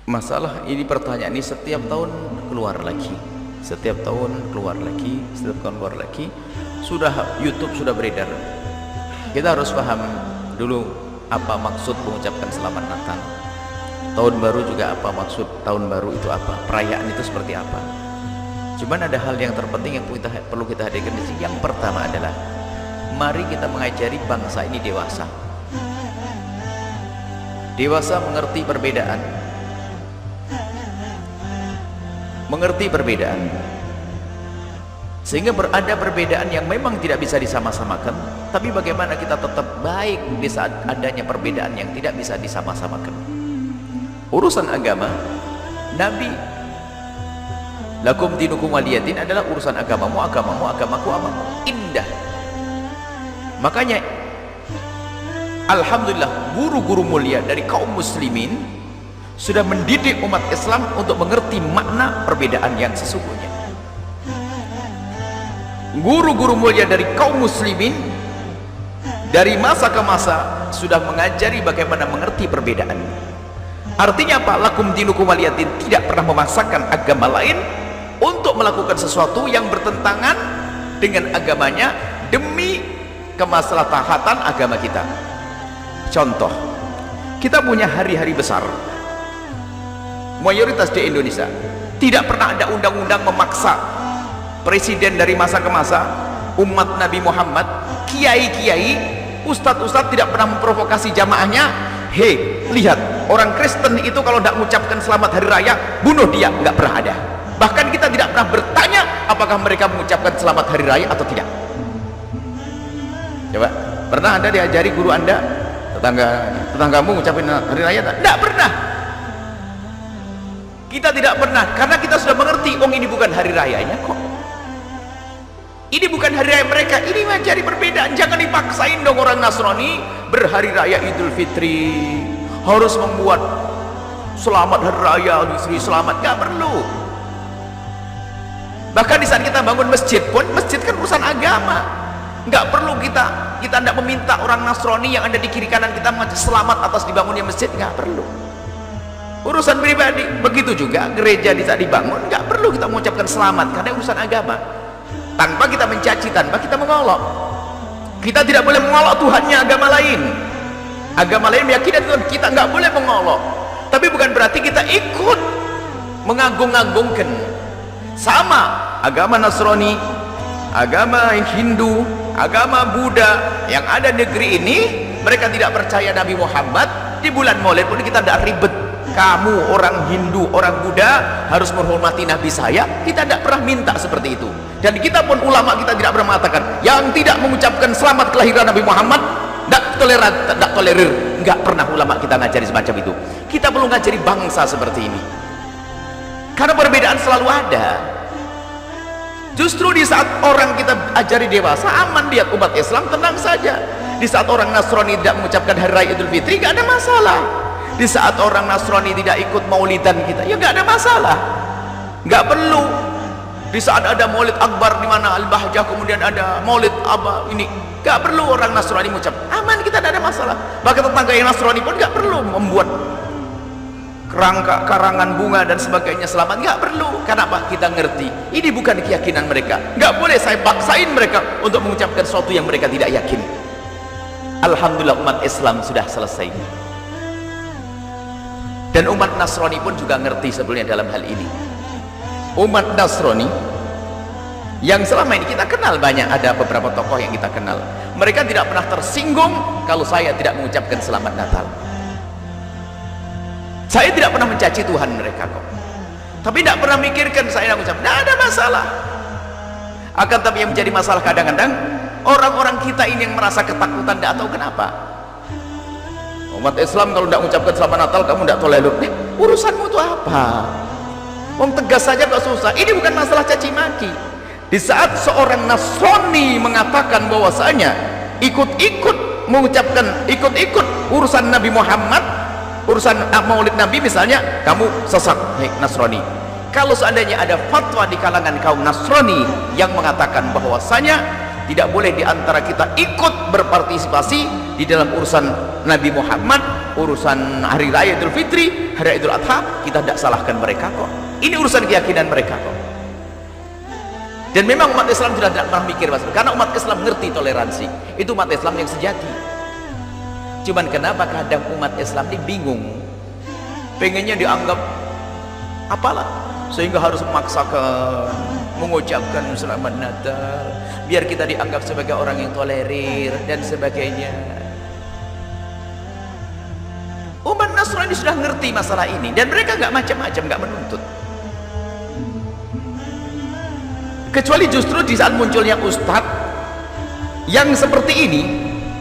Masalah ini, pertanyaan ini setiap tahun keluar lagi, setiap tahun keluar lagi, setiap tahun keluar lagi. Sudah YouTube sudah beredar. Kita harus paham dulu apa maksud mengucapkan selamat Natal. Tahun baru juga apa maksud tahun baru itu, apa perayaan itu seperti apa. Cuman ada hal yang terpenting yang perlu kita hadirkan di sini. Yang pertama adalah mari kita mengajari bangsa ini dewasa. Dewasa mengerti perbedaan. Mengerti perbedaan, sehingga berada perbedaan yang memang tidak bisa disama-samakan, tapi bagaimana kita tetap baik di saat adanya perbedaan yang tidak bisa disama-samakan. Urusan agama, Nabi lakum dinukum waliyadin adalah urusan agamamu, agamamu, agamaku, agamamu. Indah. Makanya alhamdulillah guru-guru mulia dari kaum muslimin sudah mendidik umat Islam untuk mengerti makna perbedaan yang sesungguhnya. Guru-guru mulia dari kaum muslimin dari masa ke masa sudah mengajari bagaimana mengerti perbedaan. Artinya apa? Lakum dinukum waliyadin, tidak pernah memaksakan agama lain untuk melakukan sesuatu yang bertentangan dengan agamanya demi kemaslahatan agama kita. Contoh, kita punya hari-hari besar. Mayoritas di Indonesia tidak pernah ada undang-undang memaksa presiden dari masa ke masa, umat Nabi Muhammad, kiai-kiai, ustadz-ustadz tidak pernah memprovokasi jamaahnya. Hei, lihat, orang Kristen itu kalau tidak mengucapkan selamat hari raya, bunuh dia. Nggak pernah ada. Bahkan kita tidak pernah bertanya apakah mereka mengucapkan selamat hari raya atau tidak. Coba, pernah Anda diajari guru Anda, tetanggamu mengucapkan hari raya? Tidak pernah. Kita tidak pernah, karena kita sudah mengerti, oh ini bukan hari rayanya kok. Ini bukan hari raya mereka, ini mencari perbedaan. Jangan dipaksain dong orang Nasrani berhari raya Idul Fitri, harus membuat selamat hari raya Idul Fitri, selamat, gak perlu. Bahkan di saat kita bangun masjid pun, masjid kan urusan agama. Gak perlu kita tidak meminta orang Nasrani yang ada di kiri kanan kita mengajak selamat atas dibangunnya masjid, gak perlu. Urusan pribadi. Begitu juga gereja di saat dibangun nggak perlu kita mengucapkan selamat karena urusan agama, tanpa kita mencaci, tanpa kita mengolok. Kita tidak boleh mengolok Tuhannya agama lain meyakini Tuhan kita, nggak boleh mengolok. Tapi bukan berarti kita ikut mengagung-agungkan. Sama agama Nasrani, agama Hindu, agama Buddha yang ada di negeri ini, mereka tidak percaya Nabi Muhammad. Di bulan Maulid pun kita tidak ribet. Kamu orang Hindu, orang Buddha harus menghormati Nabi saya. Kita tidak pernah minta seperti itu. Dan kita pun ulama kita tidak pernah mengatakan yang tidak mengucapkan selamat kelahiran Nabi Muhammad tidak tolerir. Enggak pernah ulama kita ngajari semacam itu. Kita perlu ngajari bangsa seperti ini, karena perbedaan selalu ada. Justru di saat orang kita ajari dewasa, aman, lihat umat Islam tenang saja. Di saat orang Nasrani tidak mengucapkan hari raya Idul Fitri, gak ada masalah. Di saat orang Nasrani tidak ikut maulidan kita, ya nggak ada masalah, nggak perlu. Di saat ada maulid akbar di mana Al-Bahjah, kemudian ada maulid apa ini, nggak perlu orang Nasrani mengucap, aman, kita tidak ada masalah. Bahkan tetangga yang Nasrani pun nggak perlu membuat kerangka, karangan bunga dan sebagainya selamat, nggak perlu. Kenapa? Kita ngerti ini bukan keyakinan mereka, nggak boleh saya paksain mereka untuk mengucapkan sesuatu yang mereka tidak yakin. Alhamdulillah umat Islam sudah selesai. Dan umat Nasrani pun juga ngerti sebenarnya dalam hal ini. Umat Nasrani yang selama ini kita kenal, banyak ada beberapa tokoh yang kita kenal, mereka tidak pernah tersinggung kalau saya tidak mengucapkan selamat Natal. Saya tidak pernah mencaci Tuhan mereka kok, tapi tidak pernah mikirkan saya mengucap, tidak ada masalah. Akan tapi yang menjadi masalah kadang-kadang orang-orang kita ini yang merasa ketakutan, tidak tahu kenapa. Umat Islam kalau tidak mengucapkan selamat Natal kamu tidak tolerir. Urusanmu itu apa? Wong tegas saja kok susah. Ini bukan masalah caci maki. Di saat seorang Nasrani mengatakan bahwasanya ikut-ikut mengucapkan, ikut-ikut urusan Nabi Muhammad, urusan maulid Nabi misalnya, kamu sesat. Hei Nasrani, kalau seandainya ada fatwa di kalangan kaum Nasrani yang mengatakan bahwasanya tidak boleh diantara kita ikut berpartisipasi di dalam urusan Nabi Muhammad, urusan hari raya Idul Fitri, hari Idul Adha, kita tidak salahkan mereka kok. Ini urusan keyakinan mereka kok. Dan memang umat Islam sudah tidak pernah mikir Mas, karena umat Islam ngerti toleransi. Itu umat Islam yang sejati. Cuman kenapa kadang umat Islam ini bingung, pengennya dianggap apalah, sehingga harus memaksakan mengucapkan selamat Natal biar kita dianggap sebagai orang yang tolerir dan sebagainya. Umat Nasrani sudah ngerti masalah ini dan mereka nggak macam-macam, nggak menuntut. Kecuali justru di saat munculnya ustadz yang seperti ini,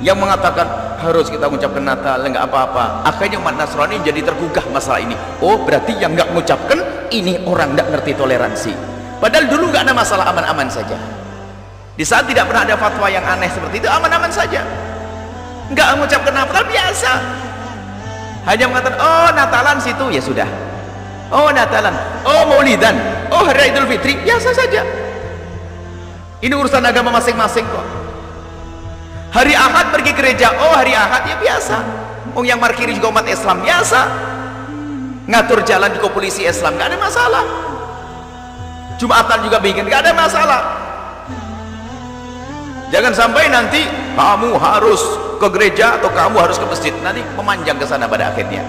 yang mengatakan harus kita mengucapkan Natal, nggak apa-apa. Akhirnya umat Nasrani jadi tergugah masalah ini. Oh, berarti yang nggak mengucapkan ini orang nggak ngerti toleransi. Padahal dulu nggak ada masalah, aman-aman saja. Di saat tidak pernah ada fatwa yang aneh seperti itu, aman-aman saja. Nggak mengucapkan Natal biasa. Hanya mengatakan, oh Natalan situ, ya sudah. Oh Natalan, oh Maulidan, oh Hari Idul Fitri, biasa saja. Ini urusan agama masing-masing kok. Hari Ahad pergi gereja, oh hari Ahad, ya biasa. Oh yang markiri juga umat Islam, biasa. Ngatur jalan juga polisi Islam, nggak ada masalah. Jumatan juga bikin, nggak ada masalah. Jangan sampai nanti kamu harus ke gereja atau kamu harus ke masjid, nanti memanjang ke sana pada akhirnya.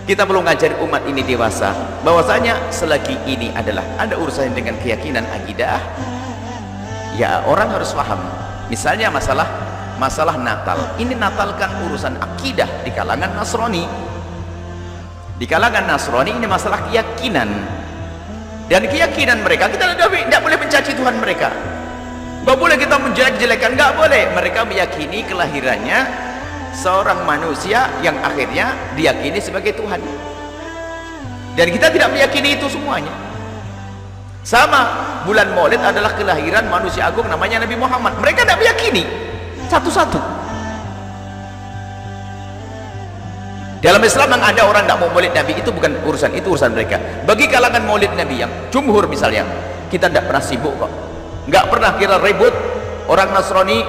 Kita perlu ngajari umat ini dewasa bahwasanya selagi ini adalah ada urusan dengan keyakinan akidah, ya orang harus paham. Misalnya masalah Natal, ini Natal kan urusan akidah di kalangan Nasrani. Di kalangan Nasrani ini masalah keyakinan, dan keyakinan mereka kita tidak boleh mencaci Tuhan mereka, nggak boleh kita menjelek-jelekan, nggak boleh. Mereka meyakini kelahirannya seorang manusia yang akhirnya diyakini sebagai Tuhan, dan kita tidak meyakini itu semuanya. Sama, bulan Maulid adalah kelahiran manusia agung namanya Nabi Muhammad. Mereka tidak meyakini satu-satu. Dalam Islam yang ada orang tidak mau Maulid Nabi, itu bukan urusan, itu urusan mereka. Bagi kalangan Maulid Nabi yang jumhur misalnya, kita tidak pernah sibuk kok, nggak pernah kira ribut. Orang Nasrani,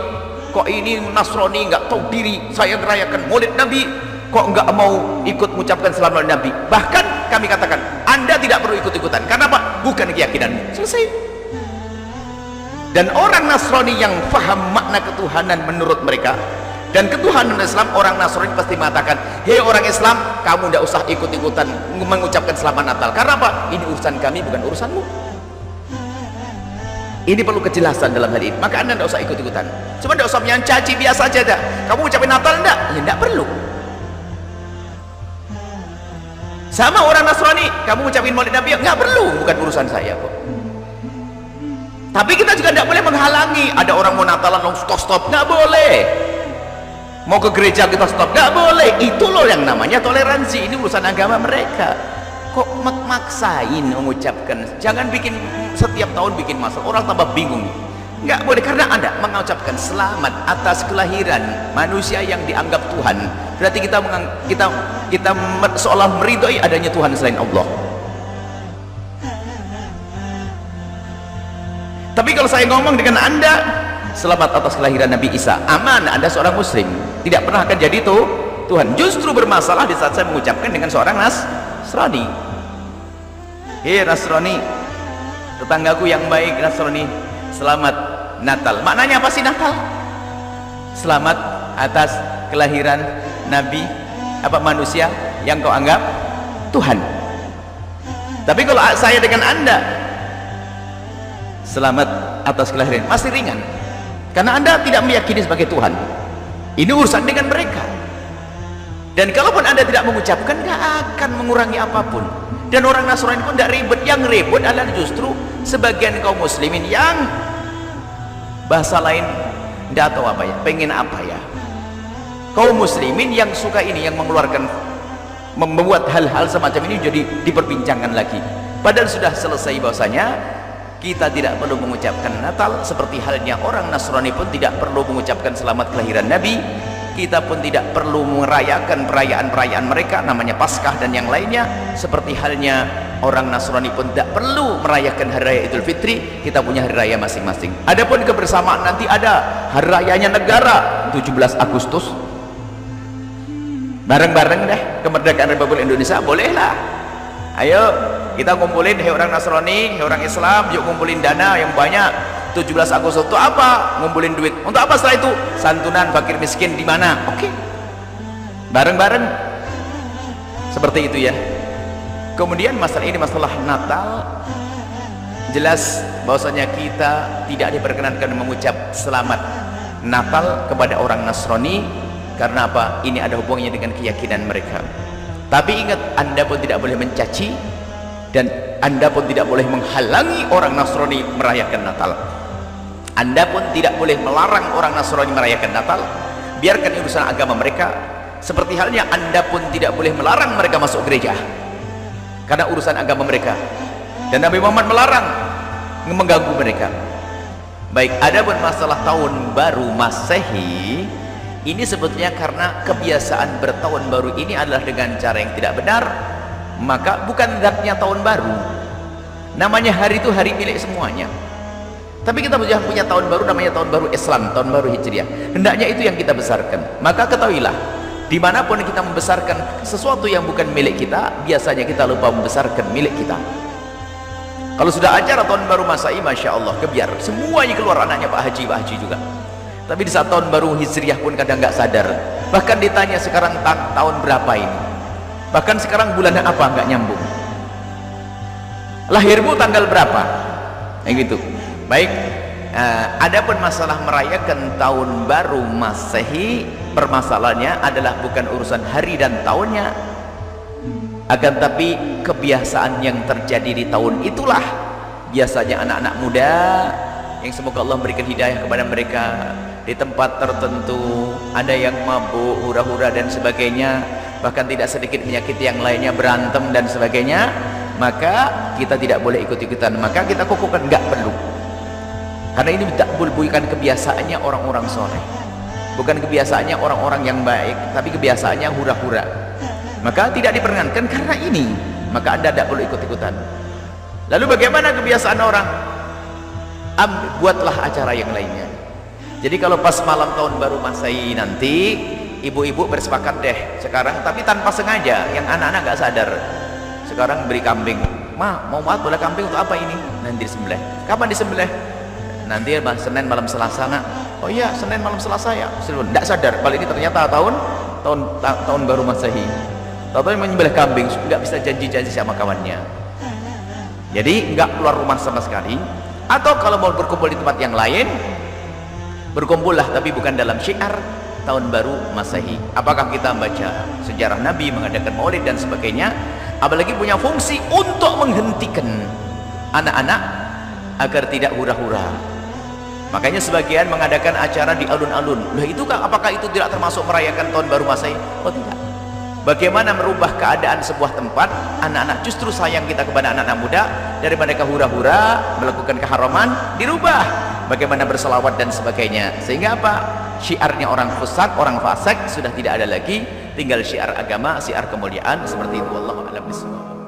kok ini Nasrani nggak tahu diri, saya merayakan Maulid Nabi, kok nggak mau ikut mengucapkan selamat Nabi. Bahkan kami katakan, Anda tidak perlu ikut-ikutan. Karena apa? Bukan keyakinan. Selesai. Dan orang Nasrani yang paham makna ketuhanan menurut mereka dan ketuhanan Islam, orang Nasrani pasti mengatakan, hei orang Islam, kamu tidak usah ikut-ikutan mengucapkan selamat Natal. Karena apa? Ini urusan kami, bukan urusanmu. Ini perlu kejelasan dalam hal ini. Maka Anda tidak usah ikut-ikutan. Cuma tidak usah mencaci, biasa saja. Kamu ucapin Natal enggak? Ya tidak perlu. Sama orang Nasrani, kamu ucapin Maulid Nabi, nggak perlu, bukan urusan saya kok. Tapi kita juga tidak boleh menghalangi. Ada orang mau Natalan, stop, nggak boleh. Mau ke gereja kita stop, nggak boleh. Itu loh yang namanya toleransi. Ini urusan agama mereka. Kok maksain mengucapkan? Jangan bikin setiap tahun bikin masalah, orang tambah bingung. Nggak boleh, karena Anda mengucapkan selamat atas kelahiran manusia yang dianggap Tuhan, berarti kita seolah meridhoi adanya Tuhan selain Allah. Tapi kalau saya ngomong dengan Anda selamat atas kelahiran Nabi Isa, aman, Anda seorang muslim, tidak pernah akan jadi itu Tuhan. Justru bermasalah di saat saya mengucapkan dengan seorang Nasrani. Hei Nasrani, tetanggaku yang baik Nasrani, selamat Natal. Maknanya apa sih Natal? Selamat atas kelahiran Nabi, apa manusia yang kau anggap Tuhan. Tapi kalau saya dengan Anda selamat atas kelahiran, masih ringan, karena Anda tidak meyakini sebagai Tuhan. Ini urusan dengan mereka. Dan kalaupun Anda tidak mengucapkan, gak akan mengurangi apapun. Dan orang Nasrani pun tidak ribet. Yang ribet adalah justru sebagian kaum muslimin yang bahasa lain tidak tahu apa ya, pengen apa ya, kaum muslimin yang suka ini, yang mengeluarkan, membuat hal-hal semacam ini jadi diperbincangkan lagi. Padahal sudah selesai bahwasanya kita tidak perlu mengucapkan Natal, seperti halnya orang Nasrani pun tidak perlu mengucapkan selamat kelahiran Nabi. Kita pun tidak perlu merayakan perayaan-perayaan mereka, namanya Paskah dan yang lainnya. Seperti halnya orang Nasrani pun tidak perlu merayakan hari raya Idul Fitri. Kita punya hari raya masing-masing. Adapun kebersamaan nanti ada hari rayanya negara 17 Agustus, bareng-bareng deh. kemerdekaan Republik Indonesia, bolehlah. Ayo kita kumpulin, hei orang Nasrani, hei orang Islam, yuk kumpulin dana yang banyak. 17 Agustus itu apa? Ngumpulin duit. Untuk apa setelah itu? Santunan fakir miskin di mana? Oke. Bareng-bareng. Seperti itu ya. Kemudian masalah ini, masalah Natal, jelas bahwasanya kita tidak diperkenankan mengucap selamat Natal kepada orang Nasrani. Karena apa? Ini ada hubungannya dengan keyakinan mereka. Tapi ingat, Anda pun tidak boleh mencaci, dan Anda pun tidak boleh menghalangi orang Nasrani merayakan Natal. Anda pun tidak boleh melarang orang Nasrani merayakan Natal. Biarkan urusan agama mereka. Seperti halnya Anda pun tidak boleh melarang mereka masuk gereja, karena urusan agama mereka. Dan Nabi Muhammad melarang mengganggu mereka. Baik, adapun masalah tahun baru Masehi, ini sebetulnya karena kebiasaan bertahun baru ini adalah dengan cara yang tidak benar. Maka bukan zatnya tahun baru, namanya hari itu hari milik semuanya. Tapi kita punya tahun baru, namanya tahun baru Islam, tahun baru Hijriah. Hendaknya itu yang kita besarkan. Maka ketahuilah, dimanapun kita membesarkan sesuatu yang bukan milik kita, biasanya kita lupa membesarkan milik kita. Kalau sudah acara tahun baru Masehi, Masya Allah, kebiar semuanya keluar, anaknya Pak Haji juga. Tapi di saat tahun baru Hijriah pun kadang nggak sadar. Bahkan ditanya sekarang tahun berapa ini, bahkan sekarang bulan apa, nggak nyambung. Lahirmu tanggal berapa, yang gitu. Baik, adapun masalah merayakan tahun baru Masehi, permasalahannya adalah bukan urusan hari dan tahunnya, akan tapi kebiasaan yang terjadi di tahun itulah. Biasanya anak-anak muda yang semoga Allah memberikan hidayah kepada mereka, di tempat tertentu ada yang mabuk, hura-hura dan sebagainya, bahkan tidak sedikit menyakiti yang lainnya, berantem dan sebagainya. Maka kita tidak boleh ikut-ikutan, maka kita kukuhkan, nggak perlu. Karena ini bukan kebiasaannya orang-orang soleh, bukan kebiasaannya orang-orang yang baik, tapi kebiasaannya hura-hura. Maka tidak diperkenankan karena ini, maka Anda tidak perlu ikut-ikutan. Lalu bagaimana kebiasaan orang? Buatlah acara yang lainnya. Jadi kalau pas malam tahun baru Masehi nanti, ibu-ibu bersepakat deh sekarang, tapi tanpa sengaja, yang anak-anak nggak sadar, sekarang beri kambing. Ma, mau buat bola kambing untuk apa ini? Nanti disembelih. Kapan disembelih? Nanti Senin malam Selasa, nak. Oh iya, Senin malam Selasa ya. Tidak sadar kalau ini ternyata tahun baru Masehi. Tahu-tahu menyembelih kambing, nggak bisa janji-janji sama kawannya. Jadi nggak keluar rumah sama sekali. Atau kalau mau berkumpul di tempat yang lain, berkumpullah, tapi bukan dalam syiar tahun baru Masehi. Apakah kita membaca sejarah Nabi, mengadakan maulid dan sebagainya, apalagi punya fungsi untuk menghentikan anak-anak agar tidak hura-hura. Makanya sebagian mengadakan acara di alun-alun. Loh, itu apakah itu tidak termasuk merayakan tahun baru Masehi? Oh tidak. Bagaimana merubah keadaan sebuah tempat? Anak-anak justru sayang kita kepada anak-anak muda, daripada mereka hura-hura melakukan keharaman, dirubah bagaimana berselawat dan sebagainya. Sehingga apa? Syiarnya orang fasik sudah tidak ada lagi, tinggal syiar agama, syiar kemuliaan, seperti itu. Wallahu a'lam bishawab.